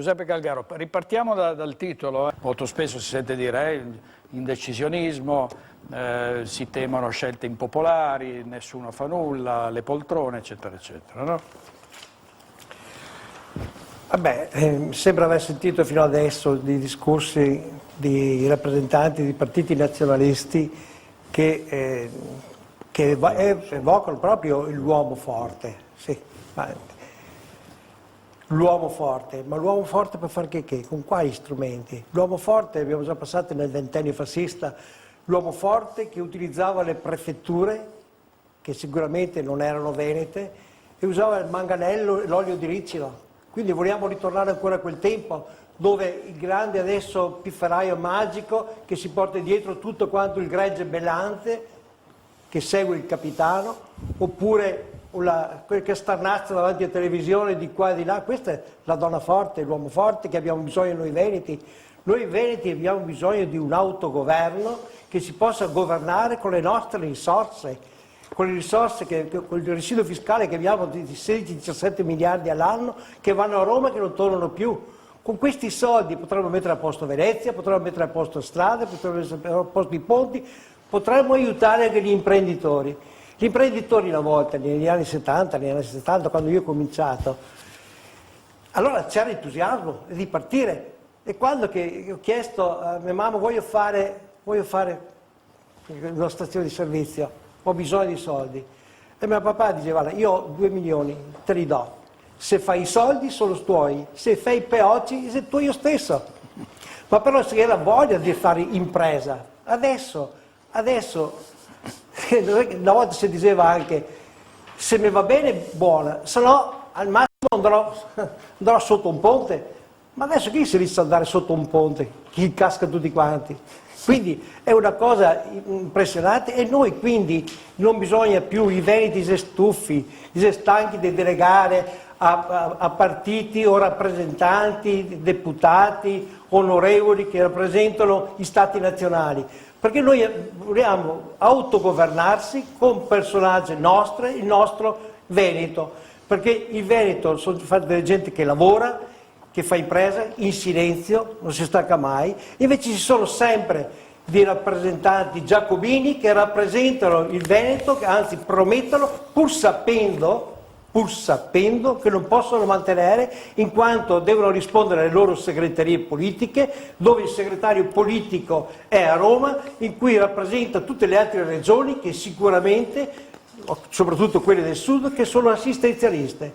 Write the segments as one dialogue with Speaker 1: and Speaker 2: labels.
Speaker 1: Giuseppe Calgaro, ripartiamo dal titolo. Molto spesso si sente dire indecisionismo, si temono scelte impopolari, nessuno fa nulla, le poltrone, eccetera, eccetera, no?
Speaker 2: Vabbè, sembra aver sentito fino adesso dei discorsi di rappresentanti di partiti nazionalisti che evocano proprio l'uomo forte. Sì, l'uomo forte, ma l'uomo forte per fare che? Con quali strumenti? L'uomo forte, abbiamo già passato nel ventennio fascista, l'uomo forte che utilizzava le prefetture, che sicuramente non erano venete, e usava il manganello e l'olio di ricino. Quindi vogliamo ritornare ancora a quel tempo dove il grande adesso pifferaio magico che si porta dietro tutto quanto il gregge bellante che segue il capitano, oppure quel che starnazza davanti alla televisione di qua e di là. Questa è la donna forte, l'uomo forte che abbiamo bisogno noi veneti. Noi veneti abbiamo bisogno di un autogoverno che si possa governare con le nostre risorse, con le risorse, con il residuo fiscale che abbiamo di 16-17 miliardi all'anno che vanno a Roma e che non tornano più. Con questi soldi potremmo mettere a posto Venezia, potremmo mettere a posto strade, potremmo mettere a posto i ponti, potremmo aiutare anche gli imprenditori. Gli imprenditori una volta, negli anni 70, quando io ho cominciato, allora c'era entusiasmo di partire. E quando che ho chiesto a mia mamma voglio fare una stazione di servizio, ho bisogno di soldi. E mio papà diceva, guarda, io ho 2 milioni, te li do. Se fai i soldi sono tuoi, se fai i peocci sei tu io stesso. Ma però se era voglia di fare impresa, adesso, una volta si diceva anche, se mi va bene buona, se no al massimo andrò sotto un ponte. Ma adesso chi si rischia di andare sotto un ponte? Chi casca tutti quanti? Quindi è una cosa impressionante e noi quindi non bisogna più, i veneti si stufi, si stanchi di delegare a partiti o rappresentanti, deputati, onorevoli che rappresentano gli stati nazionali, perché noi vogliamo autogovernarsi con personaggi nostri, il nostro Veneto, perché il Veneto sono delle gente che lavora, che fa impresa in silenzio, non si stacca mai, invece ci sono sempre dei rappresentanti giacobini che rappresentano il Veneto, che anzi promettono, pur sapendo che non possono mantenere, in quanto devono rispondere alle loro segreterie politiche, dove il segretario politico è a Roma, in cui rappresenta tutte le altre regioni che sicuramente, soprattutto quelle del sud, che sono assistenzialiste.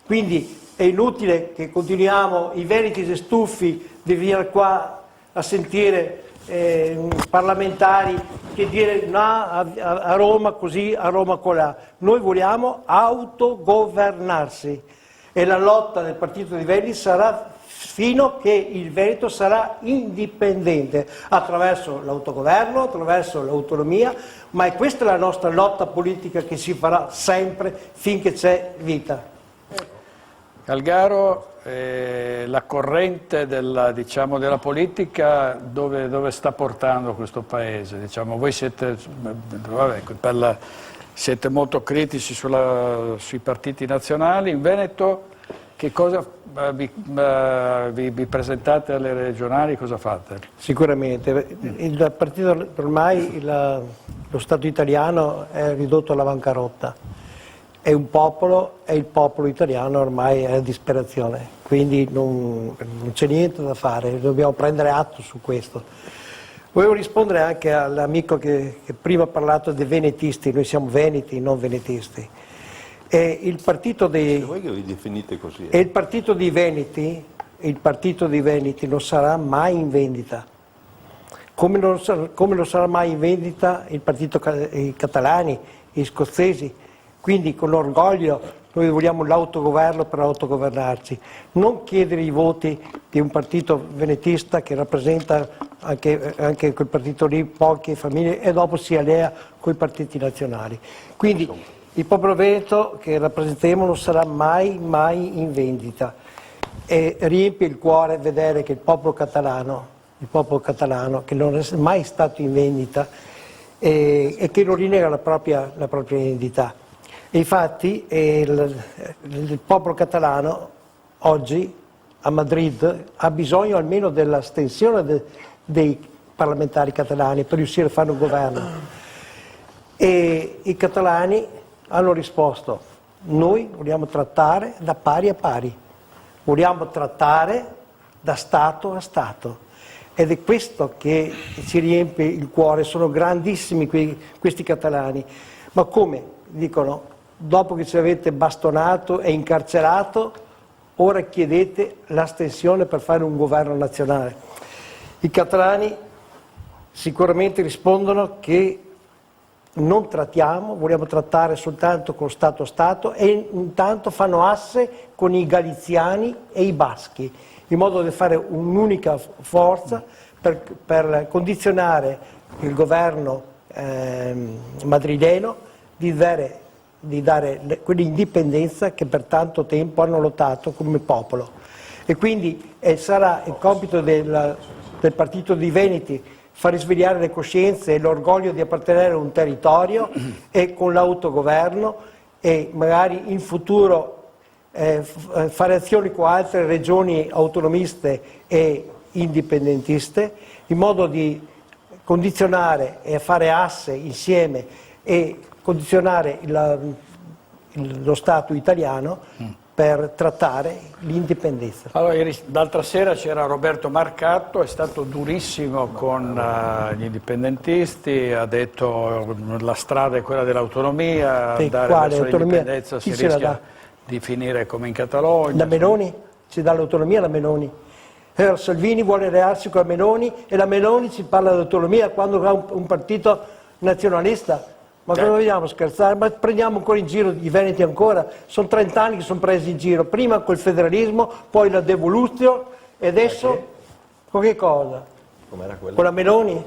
Speaker 2: Quindi è inutile che continuiamo, i veneti si stufi di venire qua a sentire parlamentari che dire no a Roma così, a Roma colà. Noi vogliamo autogovernarsi e la lotta del partito di Veneti sarà fino a che il Veneto sarà indipendente attraverso l'autogoverno, attraverso l'autonomia, ma è questa la nostra lotta politica che si farà sempre finché c'è vita.
Speaker 1: Calgaro, la corrente della politica dove sta portando questo Paese? Diciamo, voi siete molto critici sui partiti nazionali, in Veneto che cosa vi presentate alle regionali, cosa fate?
Speaker 2: Sicuramente, il partito ormai lo Stato italiano è ridotto alla bancarotta. È un popolo e il popolo italiano ormai è a disperazione, quindi non c'è niente da fare, dobbiamo prendere atto su questo. Volevo rispondere anche all'amico che prima ha parlato dei venetisti, noi siamo veneti, non venetisti. E il partito dei,
Speaker 3: voi che vi definite così,
Speaker 2: e il partito dei veneti non sarà mai in vendita. Come lo sarà mai in vendita il partito, i catalani, gli scozzesi. Quindi con orgoglio noi vogliamo l'autogoverno per autogovernarci, non chiedere i voti di un partito venetista che rappresenta anche quel partito lì, poche famiglie, e dopo si allea con i partiti nazionali. Quindi il popolo veneto che rappresentiamo non sarà mai in vendita e riempie il cuore vedere che il popolo catalano che non è mai stato in vendita e che non rinnega la propria identità. E infatti il popolo catalano oggi a Madrid ha bisogno almeno dell'astensione dei parlamentari catalani per riuscire a fare un governo. E i catalani hanno risposto: noi vogliamo trattare da pari a pari, vogliamo trattare da Stato a Stato. Ed è questo che ci riempie il cuore, sono grandissimi questi catalani. Ma come? Dicono, dopo che ci avete bastonato e incarcerato, ora chiedete l'astensione per fare un governo nazionale. I catalani sicuramente rispondono che non trattiamo, vogliamo trattare soltanto con Stato a Stato, e intanto fanno asse con i galiziani e i baschi, in modo da fare un'unica forza per condizionare il governo madrileno di dare quell'indipendenza che per tanto tempo hanno lottato come popolo. E quindi sarà il compito del partito dei Veneti far risvegliare le coscienze e l'orgoglio di appartenere a un territorio e con l'autogoverno, e magari in futuro fare azioni con altre regioni autonomiste e indipendentiste, in modo di condizionare e fare asse insieme e condizionare lo Stato italiano per trattare l'indipendenza.
Speaker 1: Allora, l'altra sera c'era Roberto Marcatto, è stato durissimo con gli indipendentisti, ha detto la strada è quella dell'autonomia, andare verso l'indipendenza si rischia di finire come in Catalogna.
Speaker 2: La Meloni? Ci dà l'autonomia la Meloni. Salvini vuole allearsi con la Meloni e la Meloni ci parla di autonomia quando ha un partito nazionalista. Ma cosa vogliamo scherzare? Ma prendiamo ancora in giro i veneti ancora? Sono 30 anni che sono presi in giro, prima col federalismo, poi la devoluzione e adesso con che cosa?
Speaker 3: Com'era quella?
Speaker 2: Con la Meloni?